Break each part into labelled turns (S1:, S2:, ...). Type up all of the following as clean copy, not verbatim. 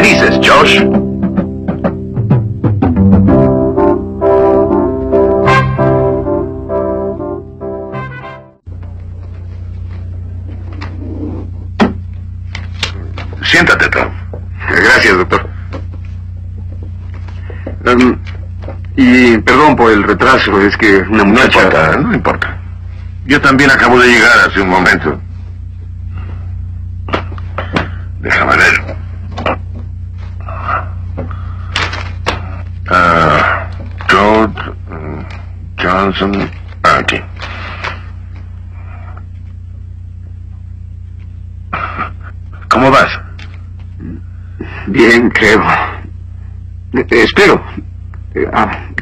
S1: ¿Qué dices, Josh? Siéntate, Tom.
S2: Gracias, doctor. Y perdón por el retraso, es que una muchacha...
S1: No importa. Yo también acabo de llegar hace un momento. Déjame ver. Todd Johnson. Aquí. ¿Cómo vas?
S2: Bien, creo. Espero.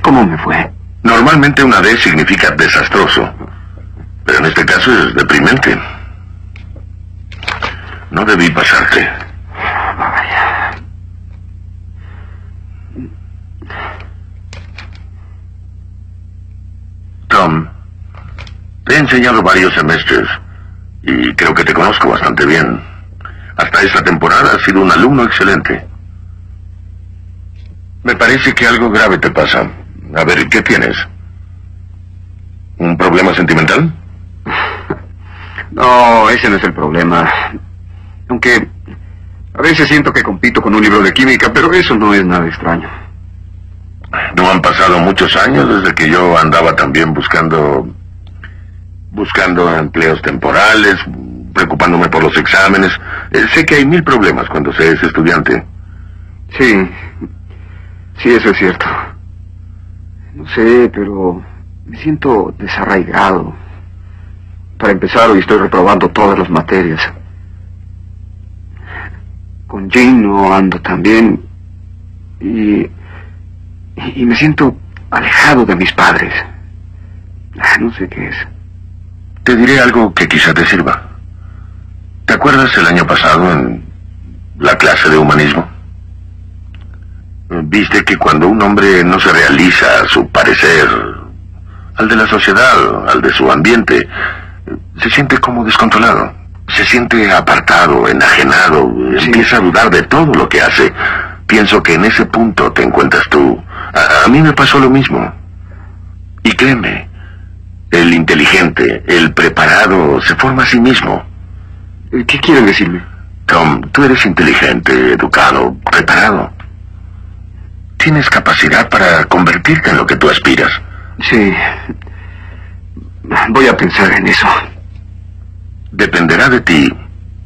S2: ¿Cómo me fue?
S1: Normalmente una D significa desastroso, pero en este caso es deprimente. No debí pasarte.
S2: Vaya.
S1: Tom, te he enseñado varios semestres y creo que te conozco bastante bien. Hasta esta temporada has sido un alumno excelente. Me parece que algo grave te pasa. A ver, ¿qué tienes? ¿Un problema sentimental?
S2: No, ese no es el problema. Aunque a veces siento que compito con un libro de química, pero eso no es nada extraño.
S1: No han pasado muchos años desde que yo andaba también buscando empleos temporales, preocupándome por los exámenes. Sé que hay 1000 problemas cuando se es estudiante.
S2: Sí, eso es cierto. No sé, pero me siento desarraigado. Para empezar, hoy estoy reprobando todas las materias. Con Jane no ando tan bien. Y me siento alejado de mis padres. No sé qué es.
S1: Te diré algo que quizá te sirva. ¿Te acuerdas el año pasado en la clase de humanismo? Viste que cuando un hombre no se realiza a su parecer, al de la sociedad, al de su ambiente, se siente como descontrolado. Se siente apartado, enajenado, sí. Empieza a dudar de todo lo que hace. Pienso que en ese punto te encuentras tú. A mí me pasó lo mismo. Y créeme, el inteligente, el preparado, se forma a sí mismo.
S2: ¿Qué quieren decirme?
S1: Tom, tú eres inteligente, educado, preparado. Tienes capacidad para convertirte en lo que tú aspiras.
S2: Sí. Voy a pensar en eso.
S1: Dependerá de ti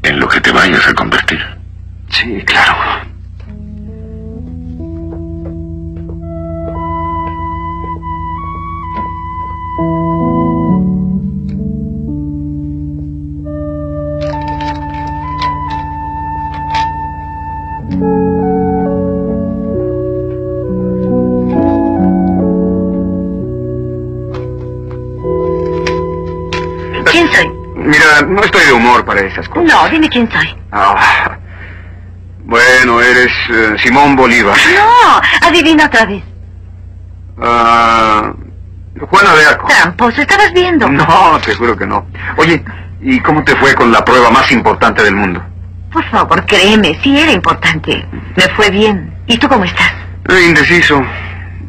S1: en lo que te vayas a convertir.
S2: Sí, claro.
S3: ¿Quién soy?
S2: Mira, no estoy de humor para esas cosas.
S3: No, dime quién soy.
S2: Bueno, eres Simón Bolívar.
S3: No, adivina otra vez.
S2: Juana de Arco.
S3: Tramposo, estabas viendo.
S2: No, te juro que no. Oye, ¿y cómo te fue con la prueba más importante del mundo?
S3: Por favor, créeme, sí era importante. Me fue bien. ¿Y tú cómo estás?
S2: Indeciso.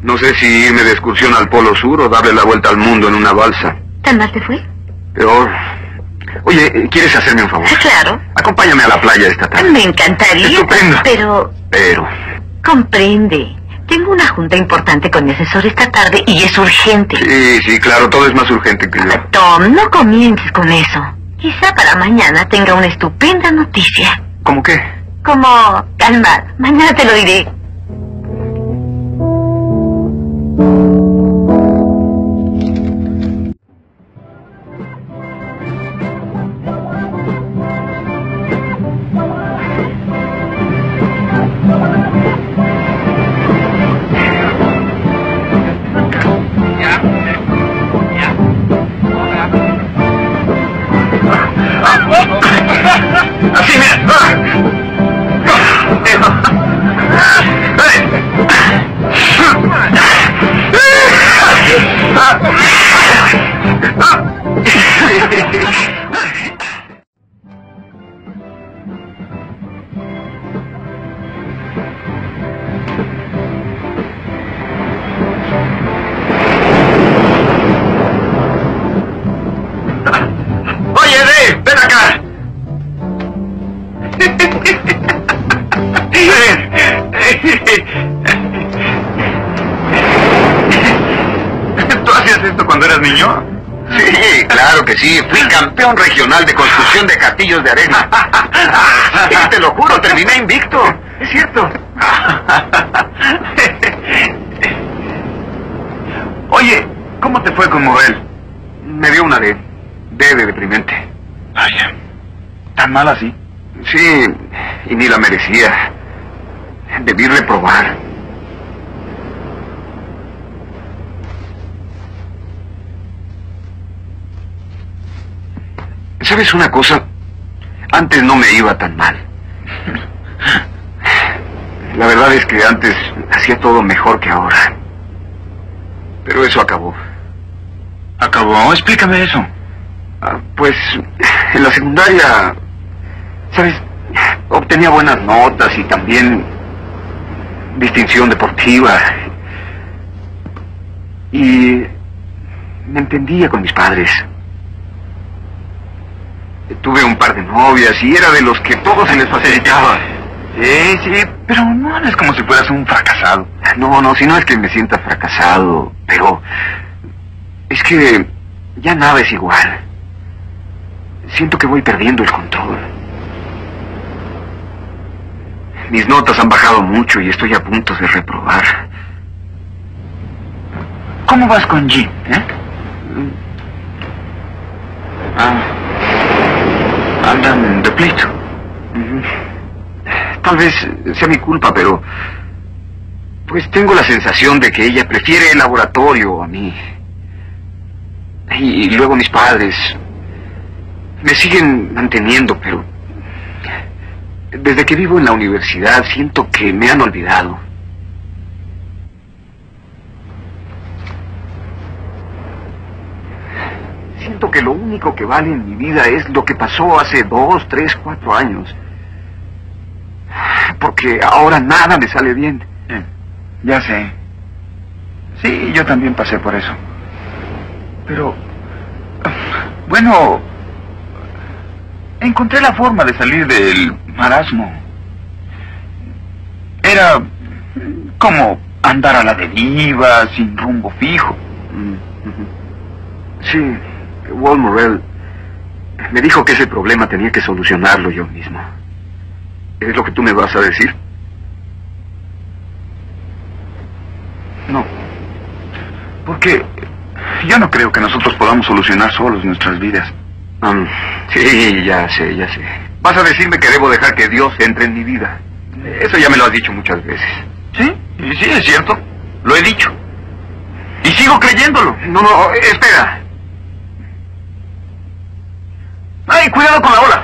S2: No sé si irme de excursión al Polo Sur o darle la vuelta al mundo en una balsa.
S3: ¿Tan mal te fue?
S2: Peor. Oye, ¿quieres hacerme un favor?
S3: Claro.
S2: Acompáñame a la playa esta tarde.
S3: Me encantaría.
S2: Estupendo.
S3: Pero... Comprende. Tengo una junta importante con mi asesor esta tarde y es urgente.
S2: Sí, claro, todo es más urgente que yo.
S3: Tom, no comiences con eso. Quizá para mañana tenga una estupenda noticia.
S2: ¿Cómo qué?
S3: Como... Calma, mañana te lo diré.
S1: Así, mira.
S4: ¿Tú hacías esto cuando eras niño?
S2: Sí, claro que sí. Fui campeón regional de construcción de castillos de arena. Sí, te lo juro, terminé invicto. Es cierto.
S4: Oye, ¿cómo te fue con Morrell?
S2: Me dio una D de deprimente.
S4: Vaya, ¿tan mal así?
S2: Sí, y ni la merecía. Debí reprobar. ¿Sabes una cosa? Antes no me iba tan mal. La verdad es que antes hacía todo mejor que ahora. Pero eso acabó.
S4: ¿Acabó? Explícame eso.
S2: Pues en la secundaria, ¿sabes? Obtenía buenas notas y también distinción deportiva. Y me entendía con mis padres. Tuve un par de novias y era de los que todo se les facilitaba.
S4: Sí, pero no es como si fueras un fracasado.
S2: No, si no es que me sienta fracasado, pero es que ya nada es igual. Siento que voy perdiendo el control. Mis notas han bajado mucho y estoy a punto de reprobar.
S4: ¿Cómo vas con G? Andan de pleito.
S2: Tal vez sea mi culpa, pero pues tengo la sensación de que ella prefiere el laboratorio a mí. Y luego mis padres me siguen manteniendo, pero desde que vivo en la universidad siento que me han olvidado. Siento que lo único que vale en mi vida es lo que pasó hace 2, 3, 4 años. Porque ahora nada me sale bien.
S4: Ya sé. Sí, yo también pasé por eso. Pero, bueno, encontré la forma de salir del marasmo. Era como andar a la deriva, sin rumbo fijo.
S2: Sí, Walt Morrell me dijo que ese problema tenía que solucionarlo yo mismo. ¿Es lo que tú me vas a decir?
S4: No, porque yo no creo que nosotros podamos solucionar solos nuestras vidas.
S2: Sí, ya sé. Vas a decirme que debo dejar que Dios entre en mi vida. Eso ya me lo has dicho muchas veces.
S4: Sí, es cierto. Lo he dicho. Y sigo creyéndolo.
S2: No, espera.
S4: ¡Ay, cuidado con la ola!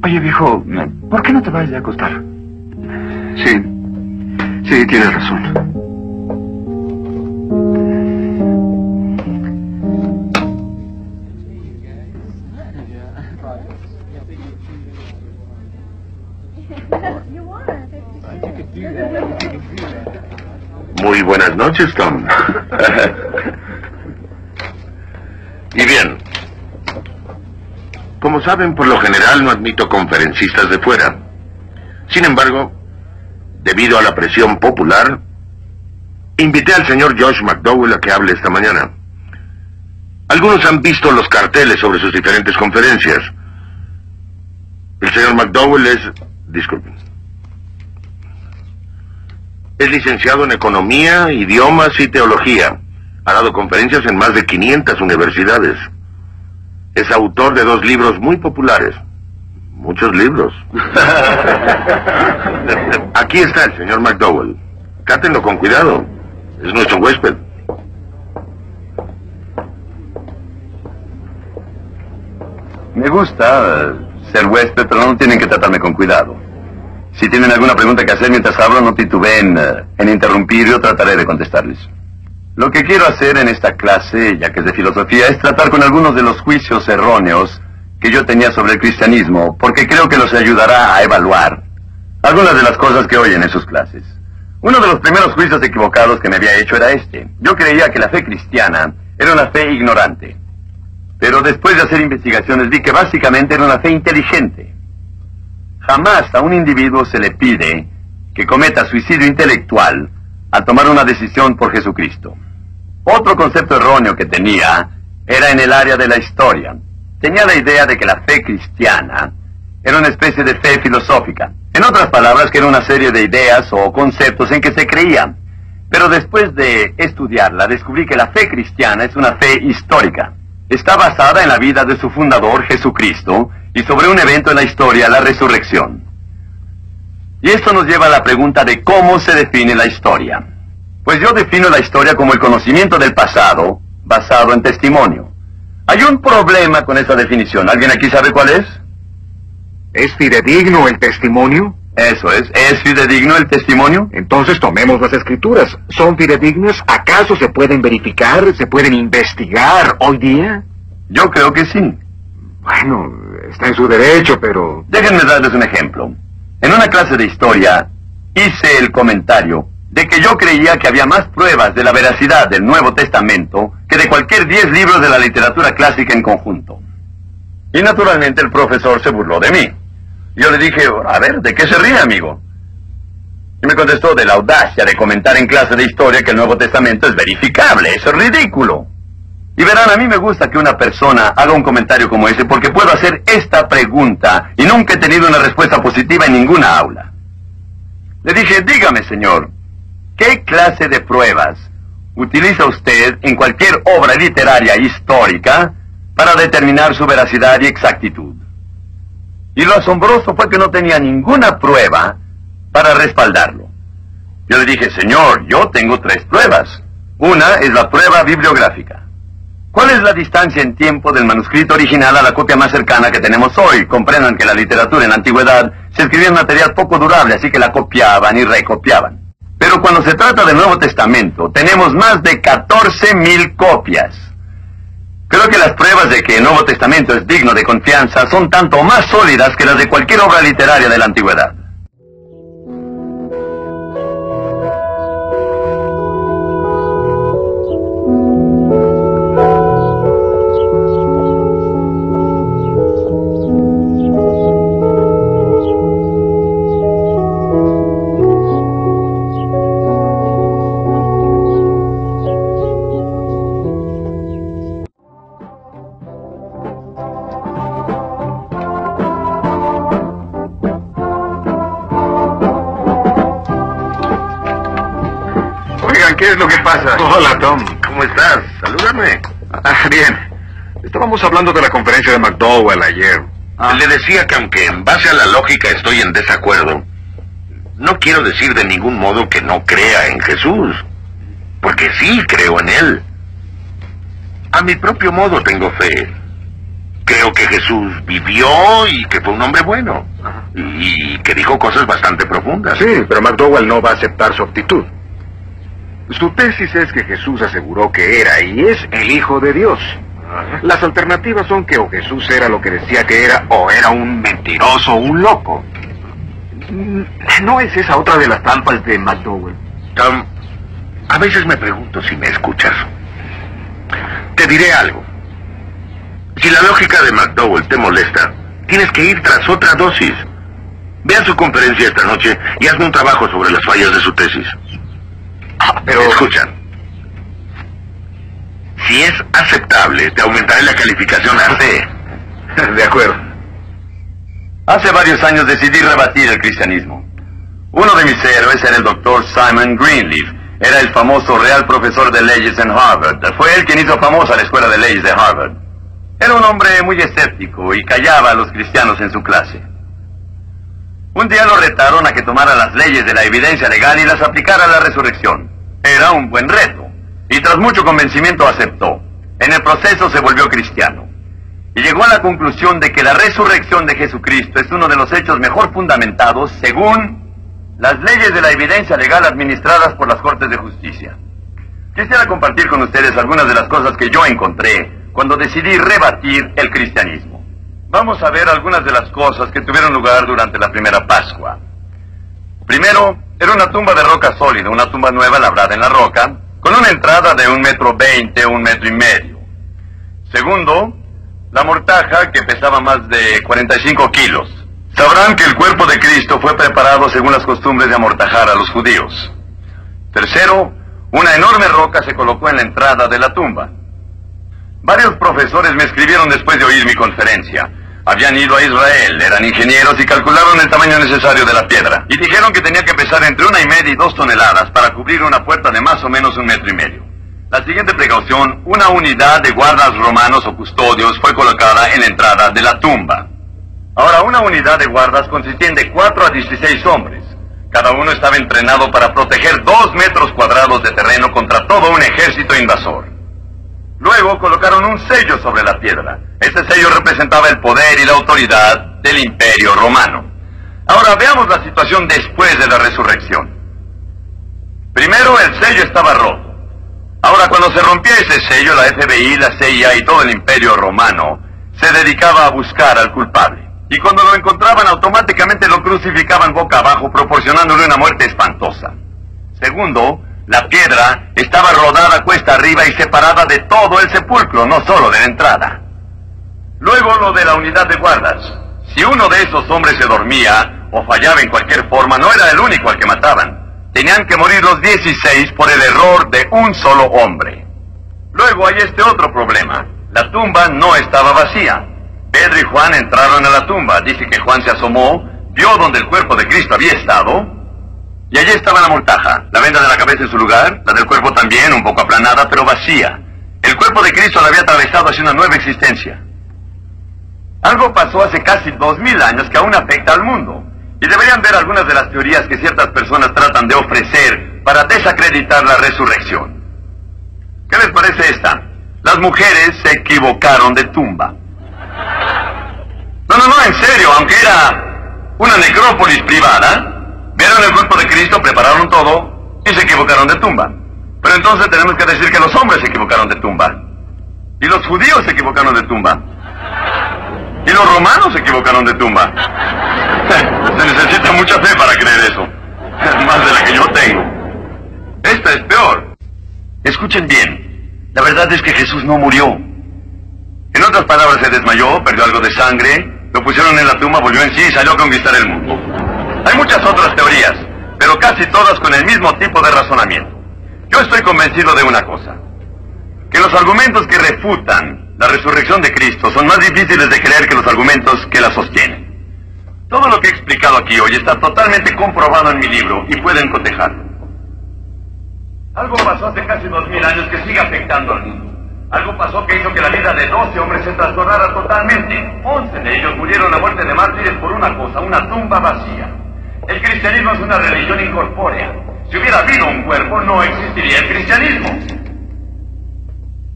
S4: Oye, viejo, ¿por qué no te vas ya a acostar?
S2: Sí, tienes razón.
S1: Muy buenas noches, Tom. Y bien, como saben, por lo general no admito conferencistas de fuera. Sin embargo, debido a la presión popular, invité al señor Josh McDowell a que hable esta mañana. Algunos han visto los carteles sobre sus diferentes conferencias. El señor McDowell es licenciado en Economía, Idiomas y Teología, Ha dado conferencias en más de 500 universidades. Es autor de 2 libros muy populares. Muchos libros. Aquí está el señor McDowell. Cátenlo con cuidado. Es nuestro huésped.
S5: Me gusta ser huésped, pero no tienen que tratarme con cuidado. Si tienen alguna pregunta que hacer mientras hablo, no titubeen en interrumpir, yo trataré de contestarles. Lo que quiero hacer en esta clase, ya que es de filosofía, es tratar con algunos de los juicios erróneos que yo tenía sobre el cristianismo, porque creo que los ayudará a evaluar algunas de las cosas que oyen en sus clases. Uno de los primeros juicios equivocados que me había hecho era este. Yo creía que la fe cristiana era una fe ignorante. Pero después de hacer investigaciones vi que básicamente era una fe inteligente. Jamás a un individuo se le pide que cometa suicidio intelectual al tomar una decisión por Jesucristo. Otro concepto erróneo que tenía era en el área de la historia. Tenía la idea de que la fe cristiana era una especie de fe filosófica. En otras palabras, que era una serie de ideas o conceptos en que se creían. Pero después de estudiarla, descubrí que la fe cristiana es una fe histórica. Está basada en la vida de su fundador, Jesucristo, y sobre un evento en la historia, la resurrección. Y esto nos lleva a la pregunta de cómo se define la historia. Pues yo defino la historia como el conocimiento del pasado, basado en testimonio. Hay un problema con esa definición. ¿Alguien aquí sabe cuál es?
S2: ¿Es fidedigno el testimonio?
S5: Eso es. ¿Es fidedigno el testimonio?
S2: Entonces tomemos las escrituras. ¿Son fidedignas? ¿Acaso se pueden verificar? ¿Se pueden investigar hoy día?
S5: Yo creo que sí.
S2: Bueno, está en su derecho, pero...
S5: Déjenme darles un ejemplo. En una clase de historia hice el comentario de que yo creía que había más pruebas de la veracidad del Nuevo Testamento que de cualquier 10 libros de la literatura clásica en conjunto. Y naturalmente el profesor se burló de mí. Yo le dije, a ver, ¿de qué se ríe, amigo? Y me contestó de la audacia de comentar en clase de historia que el Nuevo Testamento es verificable. Eso es ridículo. Y verán, a mí me gusta que una persona haga un comentario como ese porque puedo hacer esta pregunta y nunca he tenido una respuesta positiva en ninguna aula. Le dije, dígame, señor, ¿qué clase de pruebas utiliza usted en cualquier obra literaria histórica para determinar su veracidad y exactitud? Y lo asombroso fue que no tenía ninguna prueba para respaldarlo. Yo le dije, señor, yo tengo 3 pruebas. Una es la prueba bibliográfica. ¿Cuál es la distancia en tiempo del manuscrito original a la copia más cercana que tenemos hoy? Comprendan que la literatura en la antigüedad se escribía en material poco durable, así que la copiaban y recopiaban. Pero cuando se trata del Nuevo Testamento, tenemos más de 14,000 copias. Creo que las pruebas de que el Nuevo Testamento es digno de confianza son tanto más sólidas que las de cualquier obra literaria de la antigüedad.
S4: ¿Qué es lo que pasa?
S1: Hola, Tom. ¿Cómo estás? Salúdame.
S4: Bien. Estábamos hablando de la conferencia de McDowell ayer.
S1: Le decía que aunque en base a la lógica estoy en desacuerdo, no quiero decir de ningún modo que no crea en Jesús, porque sí creo en Él. A mi propio modo tengo fe. Creo que Jesús vivió y que fue un hombre bueno. Y que dijo cosas bastante profundas.
S2: Sí, pero McDowell no va a aceptar su actitud. Su tesis es que Jesús aseguró que era y es el Hijo de Dios. Las alternativas son que o Jesús era lo que decía que era, o era un mentiroso o un loco. ¿No es esa otra de las trampas de McDowell?
S1: Tom, a veces me pregunto si me escuchas. Te diré algo. Si la lógica de McDowell te molesta, tienes que ir tras otra dosis. Ve a su conferencia esta noche y hazme un trabajo sobre las fallas de su tesis.
S2: Pero...
S1: Escucha. Si es aceptable, te aumentaré la calificación a C.
S2: De acuerdo.
S5: Hace varios años decidí rebatir el cristianismo. Uno de mis héroes era el doctor Simon Greenleaf, Era el famoso real profesor de leyes en Harvard. Fue él quien hizo famosa la escuela de leyes de Harvard. Era un hombre muy escéptico y callaba a los cristianos en su clase. Un día lo retaron a que tomara las leyes de la evidencia legal y las aplicara a la resurrección. Era un buen reto, y tras mucho convencimiento aceptó. En el proceso se volvió cristiano, y llegó a la conclusión de que la resurrección de Jesucristo es uno de los hechos mejor fundamentados según las leyes de la evidencia legal administradas por las Cortes de Justicia. Quisiera compartir con ustedes algunas de las cosas que yo encontré cuando decidí rebatir el cristianismo. Vamos a ver algunas de las cosas que tuvieron lugar durante la primera Pascua. Primero, era una tumba de roca sólida, una tumba nueva labrada en la roca, con una entrada de 1,20 m, 1,5 m. Segundo, la mortaja, que pesaba más de 45 kilos. Sabrán que el cuerpo de Cristo fue preparado según las costumbres de amortajar a los judíos. Tercero, una enorme roca se colocó en la entrada de la tumba. Varios profesores me escribieron después de oír mi conferencia. Habían ido a Israel, eran ingenieros y calcularon el tamaño necesario de la piedra. Y dijeron que tenía que pesar entre 1,5 y 2 toneladas para cubrir una puerta de más o menos 1,5 m. La siguiente precaución, una unidad de guardas romanos o custodios fue colocada en la entrada de la tumba. Ahora, una unidad de guardas consistía de 4 a 16 hombres. Cada uno estaba entrenado para proteger 2 metros cuadrados de terreno contra todo un ejército invasor. Luego colocaron un sello sobre la piedra. Este sello representaba el poder y la autoridad del Imperio Romano. Ahora veamos la situación después de la resurrección. Primero, el sello estaba roto. Ahora, cuando se rompía ese sello, la FBI, la CIA y todo el Imperio Romano se dedicaba a buscar al culpable. Y cuando lo encontraban, automáticamente lo crucificaban boca abajo, proporcionándole una muerte espantosa. Segundo, la piedra estaba rodada cuesta arriba y separada de todo el sepulcro, no solo de la entrada. Luego, lo de la unidad de guardas. Si uno de esos hombres se dormía o fallaba en cualquier forma, no era el único al que mataban. Tenían que morir los 16 por el error de un solo hombre. Luego hay este otro problema. La tumba no estaba vacía. Pedro y Juan entraron a la tumba. Dice que Juan se asomó, vio donde el cuerpo de Cristo había estado, y allí estaba la mortaja, la venda de la cabeza en su lugar, la del cuerpo también, un poco aplanada, pero vacía. El cuerpo de Cristo la había atravesado hacia una nueva existencia. Algo pasó hace casi 2000 años que aún afecta al mundo, y deberían ver algunas de las teorías que ciertas personas tratan de ofrecer para desacreditar la resurrección. ¿Qué les parece esta? Las mujeres se equivocaron de tumba. No, en serio, aunque era una necrópolis privada, vieron el cuerpo de Cristo, prepararon todo y se equivocaron de tumba. Pero entonces tenemos que decir que los hombres se equivocaron de tumba. Y los judíos se equivocaron de tumba. Y los romanos se equivocaron de tumba. Se necesita mucha fe para creer eso. Más de la que yo tengo. Esta es peor. Escuchen bien. La verdad es que Jesús no murió. En otras palabras, se desmayó, perdió algo de sangre, lo pusieron en la tumba, volvió en sí y salió a conquistar el mundo. Hay muchas otras teorías, pero casi todas con el mismo tipo de razonamiento. Yo estoy convencido de una cosa, que los argumentos que refutan la resurrección de Cristo son más difíciles de creer que los argumentos que la sostienen. Todo lo que he explicado aquí hoy está totalmente comprobado en mi libro y pueden cotejarlo. Algo pasó hace casi 2000 años que sigue afectando al mundo. Algo pasó que hizo que la vida de 12 hombres se trastornara totalmente. 11 de ellos murieron a muerte de mártires por una cosa, una tumba vacía. El cristianismo es una religión incorpórea. Si hubiera habido un cuerpo, no existiría el cristianismo.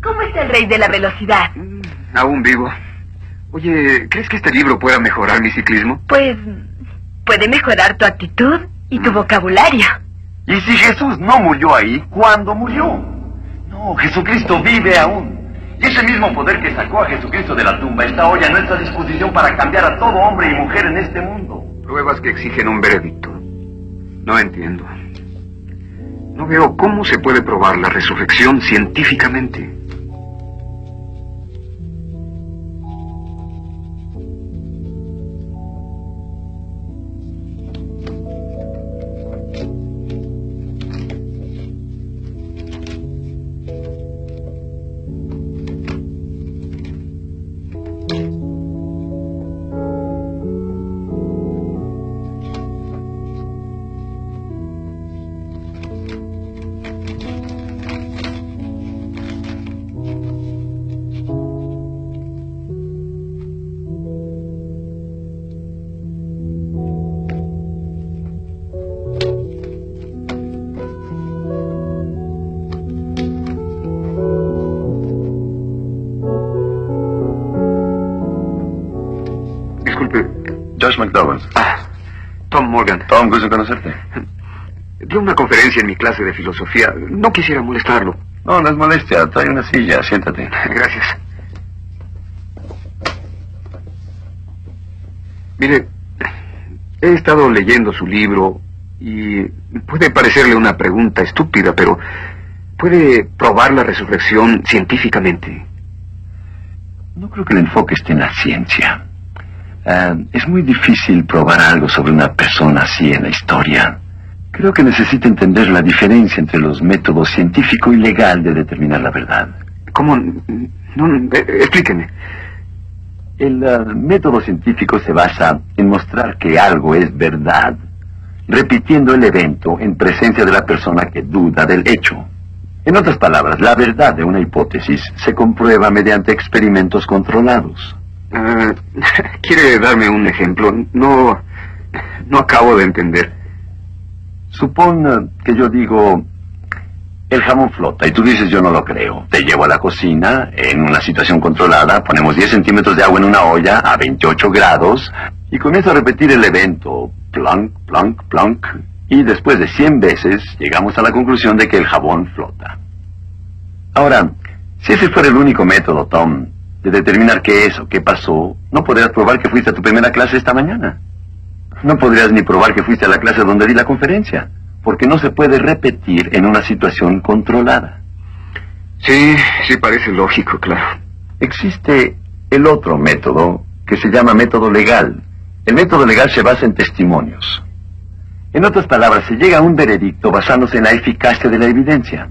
S3: ¿Cómo está el rey de la velocidad?
S2: Aún vivo. Oye, ¿crees que este libro pueda mejorar mi ciclismo?
S3: Pues puede mejorar tu actitud y tu vocabulario.
S5: Y si Jesús no murió ahí, ¿cuándo murió? No, Jesucristo vive aún. Y ese mismo poder que sacó a Jesucristo de la tumba está hoy a nuestra disposición para cambiar a todo hombre y mujer en este mundo.
S2: Pruebas que exigen un veredicto. No entiendo. No veo cómo se puede probar la resurrección científicamente. Disculpe.
S5: Josh McDowell.
S2: Tom Morgan.
S5: Tom, gusto en conocerte.
S2: Dio una conferencia en mi clase de filosofía. No quisiera molestarlo.
S5: No, no es molestia. Trae una silla. Siéntate.
S2: Gracias. Mire, he estado leyendo su libro y puede parecerle una pregunta estúpida, pero ¿puede probar la resurrección científicamente?
S5: No creo que el enfoque esté en la ciencia. Es muy difícil probar algo sobre una persona así en la historia. Creo que necesita entender la diferencia entre los métodos científico y legal de determinar la verdad.
S2: ¿Cómo? No, explíqueme.
S5: El método científico se basa en mostrar que algo es verdad, repitiendo el evento en presencia de la persona que duda del hecho. En otras palabras, la verdad de una hipótesis se comprueba mediante experimentos controlados.
S2: ¿Quiere darme un ejemplo? No acabo de entender.
S5: Supón que yo digo, el jamón flota, y tú dices, yo no lo creo. Te llevo a la cocina, en una situación controlada, ponemos 10 centímetros de agua en una olla a 28 grados, y comienzo a repetir el evento, plunk, plunk, plunk, y después de 100 veces, llegamos a la conclusión de que el jabón flota. Ahora, si ese fuera el único método, Tom, de determinar qué es o qué pasó, no podrías probar que fuiste a tu primera clase esta mañana. No podrías ni probar que fuiste a la clase donde di la conferencia, porque no se puede repetir en una situación controlada.
S2: Sí, parece lógico, claro.
S5: Existe el otro método, que se llama método legal. El método legal se basa en testimonios. En otras palabras, se llega a un veredicto basándose en la eficacia de la evidencia.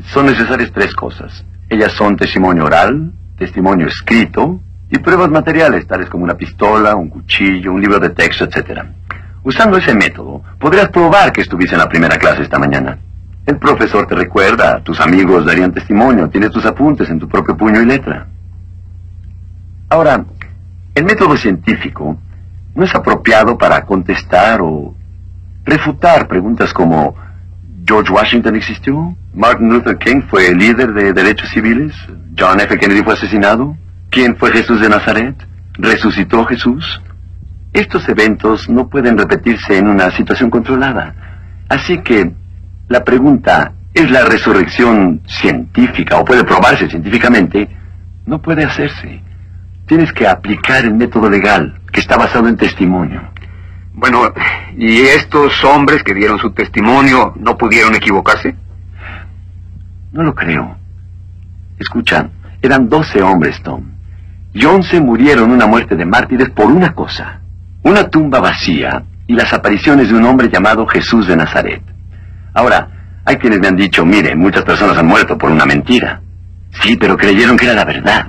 S5: Son necesarias 3 cosas. Ellas son testimonio oral, testimonio escrito y pruebas materiales, tales como una pistola, un cuchillo, un libro de texto, etc. Usando ese método, podrías probar que estuviste en la primera clase esta mañana. El profesor te recuerda, tus amigos darían testimonio, tienes tus apuntes en tu propio puño y letra. Ahora, el método científico no es apropiado para contestar o refutar preguntas como ¿George Washington existió? ¿Martin Luther King fue el líder de derechos civiles? ¿John F. Kennedy fue asesinado? ¿Quién fue Jesús de Nazaret? ¿Resucitó Jesús? Estos eventos no pueden repetirse en una situación controlada. Así que la pregunta, ¿es la resurrección científica o puede probarse científicamente? No puede hacerse. Tienes que aplicar el método legal, que está basado en testimonio.
S2: Bueno, ¿y estos hombres que dieron su testimonio no pudieron equivocarse?
S5: No lo creo. Escucha, eran 12 hombres, Tom. Y 11 murieron una muerte de mártires por una cosa. Una tumba vacía y las apariciones de un hombre llamado Jesús de Nazaret. Ahora, hay quienes me han dicho, mire, muchas personas han muerto por una mentira. Sí, pero creyeron que era la verdad.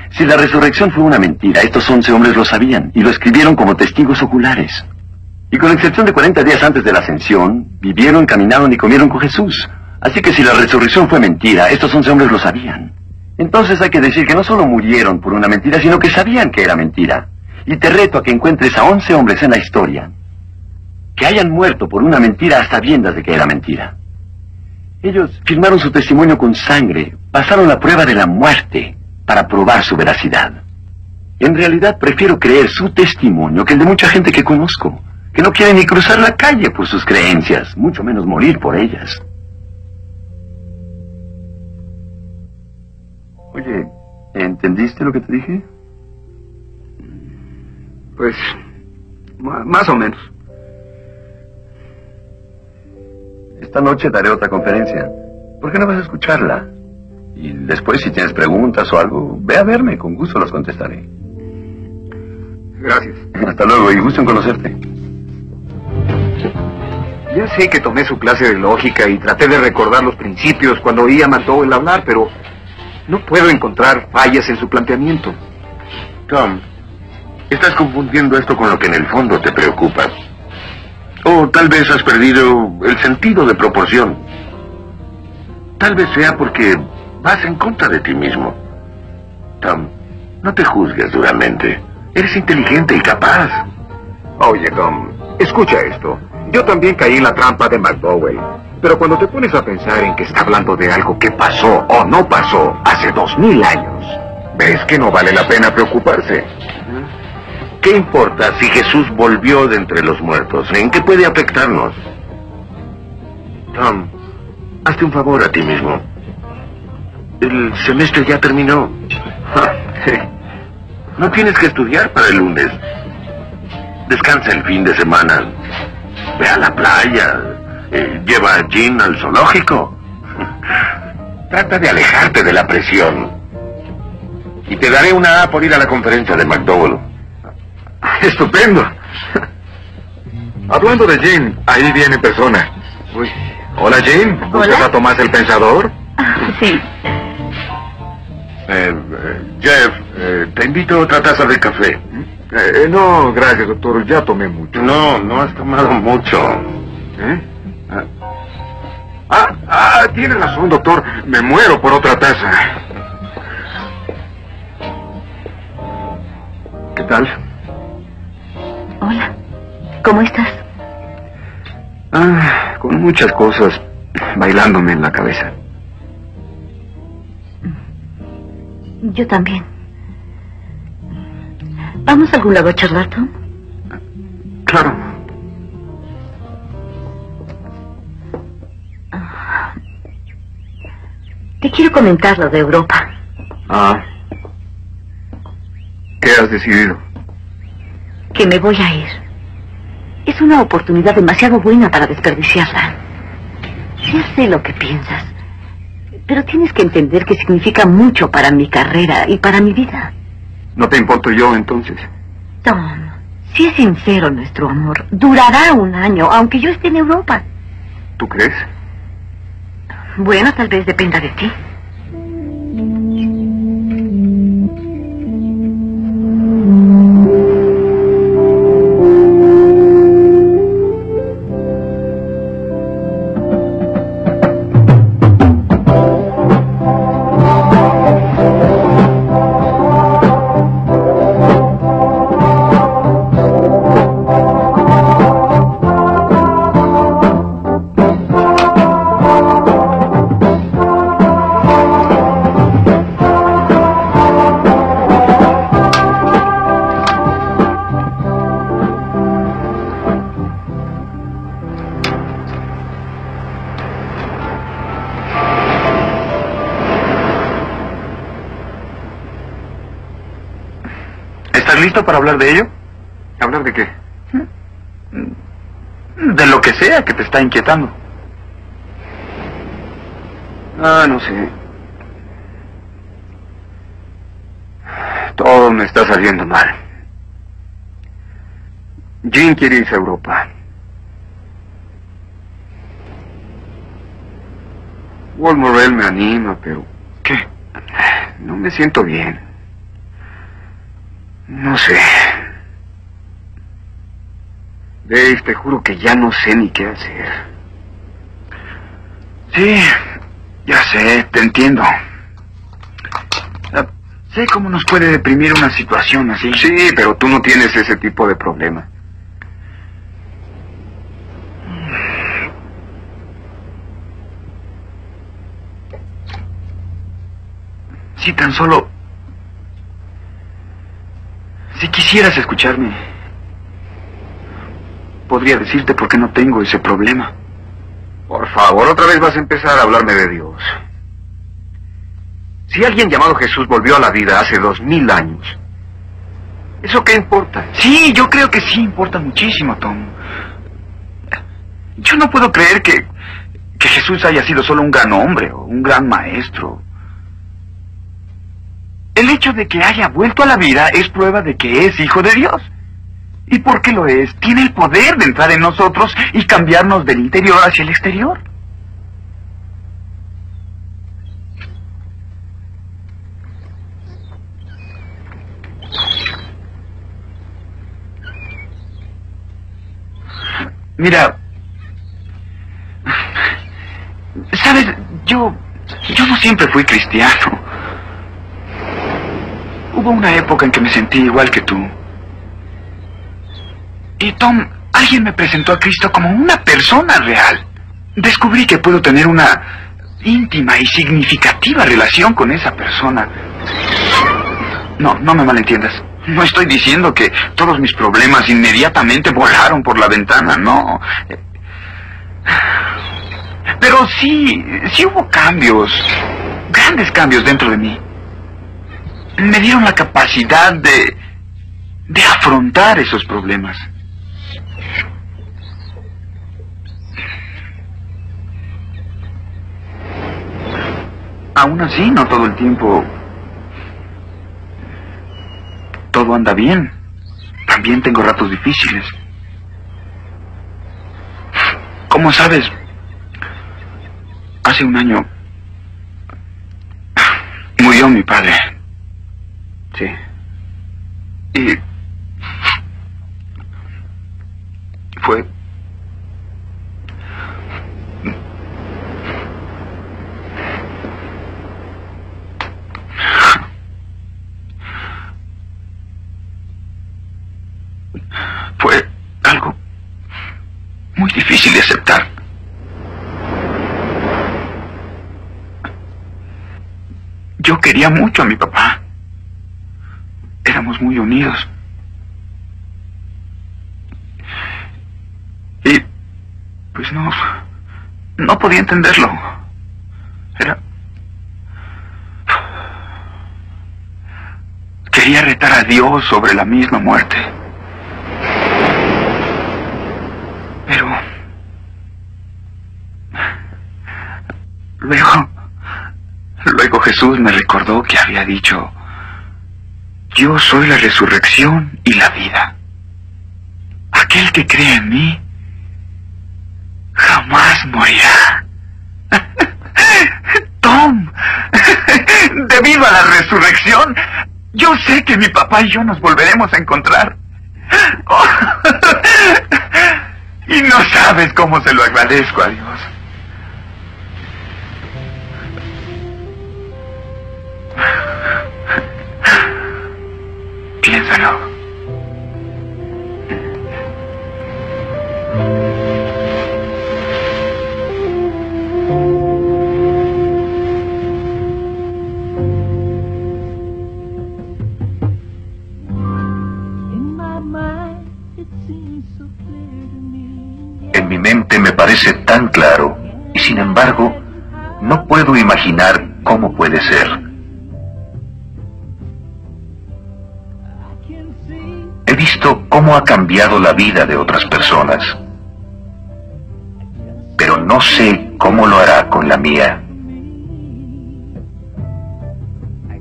S5: Si la resurrección fue una mentira, estos 11 hombres lo sabían y lo escribieron como testigos oculares. Y con excepción de 40 días antes de la ascensión, vivieron, caminaron y comieron con Jesús. Así que si la resurrección fue mentira, estos 11 hombres lo sabían. Entonces hay que decir que no solo murieron por una mentira, sino que sabían que era mentira. Y te reto a que encuentres a 11 hombres en la historia que hayan muerto por una mentira a sabiendas de que era mentira. Ellos firmaron su testimonio con sangre, pasaron la prueba de la muerte para probar su veracidad. En realidad prefiero creer su testimonio que el de mucha gente que conozco, que no quiere ni cruzar la calle por sus creencias, mucho menos morir por ellas. Oye, ¿entendiste lo que te dije?
S2: Pues, más o menos.
S5: Esta noche daré otra conferencia. ¿Por qué no vas a escucharla? Y después, si tienes preguntas o algo, ve a verme, con gusto las contestaré.
S2: Gracias.
S5: Hasta luego y gusto en conocerte.
S2: Ya sé que tomé su clase de lógica y traté de recordar los principios cuando oía a McDowell hablar, pero no puedo encontrar fallas en su planteamiento.
S1: Tom, estás confundiendo esto con lo que en el fondo te preocupa. O tal vez has perdido el sentido de proporción. Tal vez sea porque vas en contra de ti mismo. Tom, no te juzgues duramente. Eres inteligente y capaz.
S2: Oye, Tom, escucha esto. Yo también caí en la trampa de McDowell. Pero cuando te pones a pensar en que está hablando de algo que pasó o no pasó hace 2000 años, ves que no vale la pena preocuparse.
S1: ¿Qué importa si Jesús volvió de entre los muertos? ¿En qué puede afectarnos? Tom, hazte un favor a ti mismo. El semestre ya terminó. No tienes que estudiar para el lunes. Descansa el fin de semana. Ve a la playa. Lleva a Jean al zoológico. Trata de alejarte de la presión. Y te daré una A por ir a la conferencia de McDowell.
S2: ¡Estupendo! Hablando de Jean, ahí viene en persona. Uy. Hola, Jean. ¿Buscas
S3: Hola.
S2: a Tomás el Pensador?
S3: Sí.
S1: Jeff, te invito a otra taza de café.
S2: No, gracias, doctor. Ya tomé mucho.
S1: No has tomado mucho.
S2: ¿Eh? Tiene razón, doctor. Me muero por otra taza. ¿Qué tal?
S3: Hola. ¿Cómo estás?
S2: Con muchas cosas bailándome en la cabeza.
S3: Yo también. ¿Vamos a algún lado a charlar, Tom?
S2: Claro.
S3: Te quiero comentar lo de Europa.
S2: ¿Qué has decidido?
S3: Que me voy a ir. Es una oportunidad demasiado buena para desperdiciarla. Ya sé lo que piensas, pero tienes que entender que significa mucho para mi carrera y para mi vida.
S2: ¿No te importo yo, entonces?
S3: Tom, si es sincero nuestro amor, durará un año, aunque yo esté en Europa.
S2: ¿Tú crees?
S3: Bueno, tal vez dependa de ti.
S4: ¿Estás listo para hablar de ello?
S2: ¿Hablar de qué?
S4: De lo que sea que te está inquietando.
S2: No sé. Todo me está saliendo mal. Jean quiere irse a Europa. Walt Morrell me anima, pero...
S4: ¿Qué?
S2: No me siento bien. No sé. Dave, te juro que ya no sé ni qué hacer.
S4: Sí, ya sé, te entiendo. Sé cómo nos puede deprimir una situación así.
S2: Sí, pero tú no tienes ese tipo de problema.
S4: Si tan solo... Si quisieras escucharme, podría decirte por qué no tengo ese problema.
S2: Por favor, otra vez vas a empezar a hablarme de Dios. Si alguien llamado Jesús volvió a la vida hace 2000 años, ¿eso qué importa?
S4: Sí, yo creo que sí importa muchísimo, Tom. Yo no puedo creer que Jesús haya sido solo un gran hombre o un gran maestro. El hecho de que haya vuelto a la vida es prueba de que es hijo de Dios. ¿Y por qué lo es? Tiene el poder de entrar en nosotros y cambiarnos del interior hacia el exterior. Mira, sabes, yo no siempre fui cristiano. Hubo una época en que me sentí igual que tú. Y Tom, alguien me presentó a Cristo como una persona real. Descubrí que puedo tener una íntima y significativa relación con esa persona. No me malentiendas. No estoy diciendo que todos mis problemas inmediatamente volaron por la ventana, no. Pero sí hubo cambios, grandes cambios dentro de mí. Me dieron la capacidad de afrontar esos problemas. Aún así, no todo el tiempo todo anda bien. También tengo ratos difíciles. Como sabes, hace un año murió mi padre.
S2: Sí.
S4: Y fue algo muy difícil de aceptar. Yo quería mucho a mi papá. Éramos muy unidos. Y pues no podía entenderlo. Quería retar a Dios sobre la misma muerte. Pero luego Jesús me recordó que había dicho: yo soy la resurrección y la vida. Aquel que cree en mí jamás morirá. Tom, debido a la resurrección, yo sé que mi papá y yo nos volveremos a encontrar. Y no sabes cómo se lo agradezco a Dios. Piénsalo.
S1: En mi mente me parece tan claro, y sin embargo, no puedo imaginar cómo puede ser. He visto cómo ha cambiado la vida de otras personas, pero no sé cómo lo hará con la mía.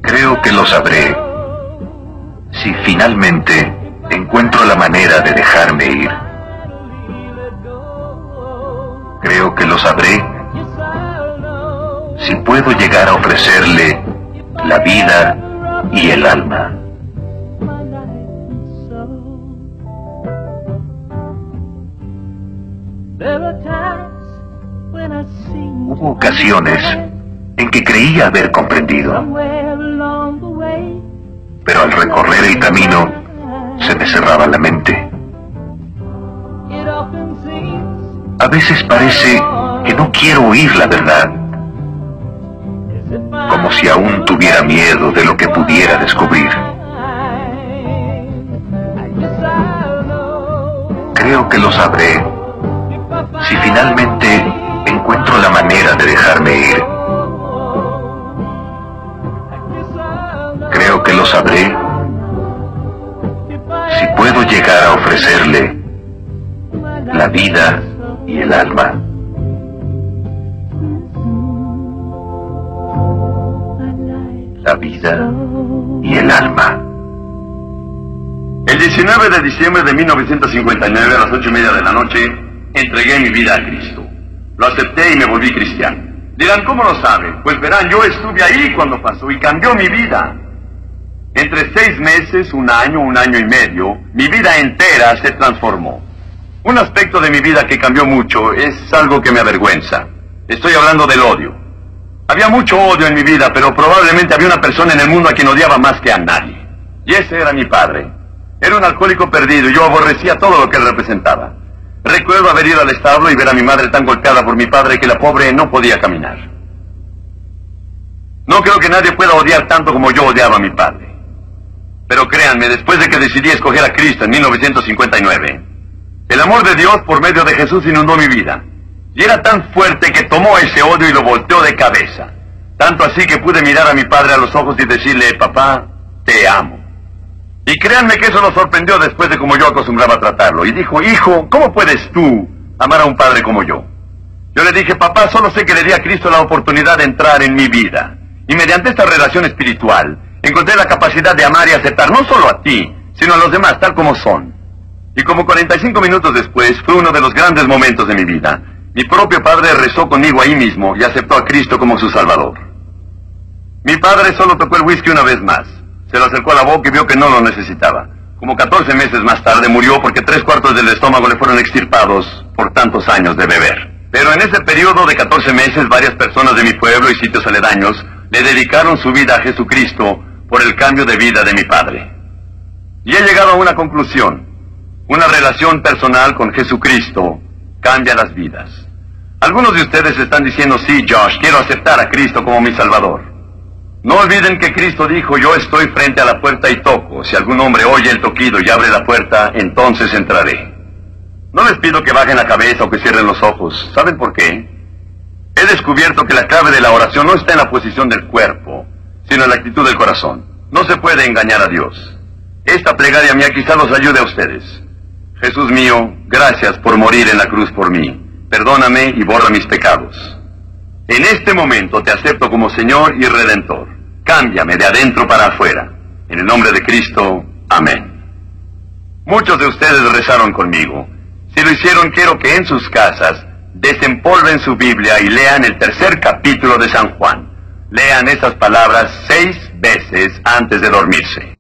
S1: Creo que lo sabré si finalmente encuentro la manera de dejarme ir. Creo que lo sabré si puedo llegar a ofrecerle la vida y el alma. Hubo ocasiones en que creía haber comprendido, pero al recorrer el camino se me cerraba la mente. A veces parece que no quiero oír la verdad, como si aún tuviera miedo de lo que pudiera descubrir. Creo que lo sabré si finalmente encuentro la manera de dejarme ir. Creo que lo sabré si puedo llegar a ofrecerle la vida y el alma. La vida y el alma.
S5: El 19 de diciembre de 1959, a las 8:30 de la noche, entregué mi vida a Cristo. Lo acepté y me volví cristiano. Dirán, ¿cómo lo saben? Pues verán, yo estuve ahí cuando pasó y cambió mi vida. Entre 6 meses, un año y medio, mi vida entera se transformó. Un aspecto de mi vida que cambió mucho es algo que me avergüenza. Estoy hablando del odio. Había mucho odio en mi vida, pero probablemente había una persona en el mundo a quien odiaba más que a nadie. Y ese era mi padre. Era un alcohólico perdido y yo aborrecía todo lo que él representaba. Recuerdo haber ido al establo y ver a mi madre tan golpeada por mi padre que la pobre no podía caminar. No creo que nadie pueda odiar tanto como yo odiaba a mi padre. Pero créanme, después de que decidí escoger a Cristo en 1959, el amor de Dios por medio de Jesús inundó mi vida. Y era tan fuerte que tomó ese odio y lo volteó de cabeza. Tanto así que pude mirar a mi padre a los ojos y decirle, papá, te amo. Y créanme que eso lo sorprendió después de como yo acostumbraba a tratarlo. Y dijo, hijo, ¿cómo puedes tú amar a un padre como yo? Yo le dije, papá, solo sé que le di a Cristo la oportunidad de entrar en mi vida. Y mediante esta relación espiritual, encontré la capacidad de amar y aceptar no solo a ti, sino a los demás tal como son. Y como 45 minutos después, fue uno de los grandes momentos de mi vida. Mi propio padre rezó conmigo ahí mismo y aceptó a Cristo como su Salvador. Mi padre solo tocó el whisky una vez más. Se lo acercó a la boca y vio que no lo necesitaba. Como 14 meses más tarde murió porque 3/4 del estómago le fueron extirpados por tantos años de beber. Pero en ese periodo de 14 meses, varias personas de mi pueblo y sitios aledaños le dedicaron su vida a Jesucristo por el cambio de vida de mi padre. Y he llegado a una conclusión. Una relación personal con Jesucristo cambia las vidas. Algunos de ustedes están diciendo, sí, Josh, quiero aceptar a Cristo como mi Salvador. No olviden que Cristo dijo, yo estoy frente a la puerta y toco. Si algún hombre oye el toquido y abre la puerta, entonces entraré. No les pido que bajen la cabeza o que cierren los ojos. ¿Saben por qué? He descubierto que la clave de la oración no está en la posición del cuerpo, sino en la actitud del corazón. No se puede engañar a Dios. Esta plegaria mía quizá los ayude a ustedes. Jesús mío, gracias por morir en la cruz por mí. Perdóname y borra mis pecados. En este momento te acepto como Señor y Redentor. Cámbiame de adentro para afuera. En el nombre de Cristo, amén. Muchos de ustedes rezaron conmigo. Si lo hicieron, quiero que en sus casas desempolven su Biblia y lean el 3er capítulo de San Juan. Lean esas palabras 6 veces antes de dormirse.